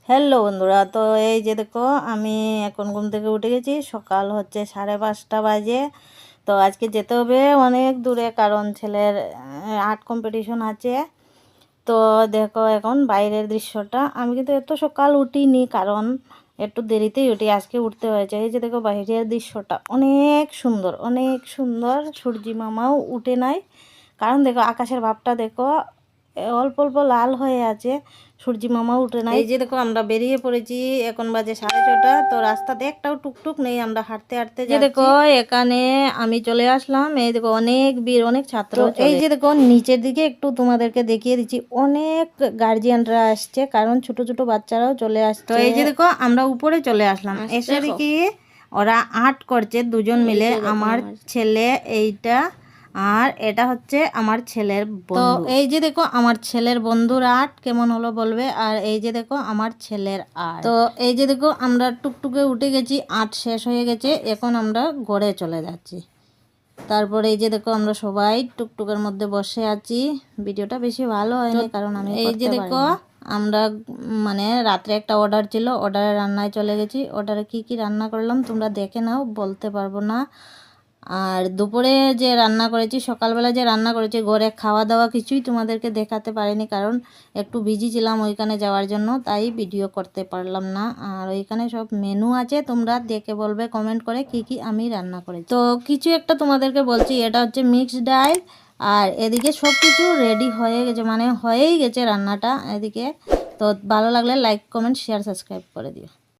Hello বন্ধুরা, তো এই যে দেখো আমি এখন ঘুম থেকে উঠে গেছি। সকাল হচ্ছে 5:30 বাজে। তো আজকে যেতে হবে অনেক দূরে, কারণ ছেলের আর্ট কম্পিটিশন আছে। তো দেখো এখন বাইরের দৃশ্যটা, আমি কিন্তু এত সকাল উঠিনি, কারণ একটু দেরিতেই উঠি, আজকে উঠতে হয়েছে। এই যে দেখো বাইরের দৃশ্যটা অনেক সুন্দর, অনেক সুন্দর। সূর্যি মামাও উঠে নাই, কারণ দেখো আকাশের ভাবটা দেখো, অল্প অল্প লাল হয়ে আছে। সূর্যি মামাও উঠে নাই। এই যে দেখো আমরা বেরিয়ে পড়েছি, এখন বাজে 6:30। তো রাস্তাতে একটাও টুকটুক নেই, আমরা হাঁটতে হাঁটতে যাচ্ছি। দেখো এখানে আমি চলে আসলাম। এই দেখো অনেক ভিড়, অনেক ছাত্র। এই যে দেখো নিচের দিকে একটু তোমাদেরকে দেখিয়ে দিচ্ছি, অনেক গার্জিয়ানরা আসছে, কারণ ছোট ছোট বাচ্চারাও চলে আসছে। তো এই যে দেখো আমরা উপরে চলে আসলাম, এসে দেখি ওরা আর্ট করছে দুজন মিলে। আমার ছেলে এইটা, আর এটা হচ্ছে আমার ছেলের বন্ধু। তো এই যে দেখো আমার ছেলের বন্ধুর আর্ট কেমন হলো বলবে। আর এই যে দেখো আমার ছেলের আর্ট। তো এই যে দেখো আমরা টুকটুকে উঠে গেছি, আর্ট শেষ হয়ে গেছে, এখন আমরা ঘরে চলে যাচ্ছি। তারপরে এই যে দেখো আমরা সবাই টুকটুকের মধ্যে বসে আছি। ভিডিওটা বেশি ভালো হয়নি, কারণ আমি এই যে দেখো আমরা মানে রাত্রে একটা অর্ডার ছিল, অর্ডারে রান্নায় চলে গেছি। অর্ডারে কি কি রান্না করলাম তোমরা দেখে নাও, বলতে পারবো না। আর দুপুরে যে রান্না করেছি, সকালবেলা যে রান্না করেছি, ঘরে খাওয়া দাওয়া কিছুই তোমাদেরকে দেখাতে পারিনি, কারণ একটু বিজি ছিলাম ওইখানে যাওয়ার জন্য, তাই ভিডিও করতে পারলাম না। আর ওইখানে সব মেনু আছে, তোমরা দেখে বলবে কমেন্ট করে কি কি আমি রান্না করেছি। তো কিছু একটা তোমাদেরকে বলছি, এটা হচ্ছে মিক্সড ডাল। আর এদিকে সব কিছু রেডি হয়ে গেছে, মানে হয়েই গেছে রান্নাটা এদিকে। তো ভালো লাগলে লাইক কমেন্ট শেয়ার সাবস্ক্রাইব করে দিও।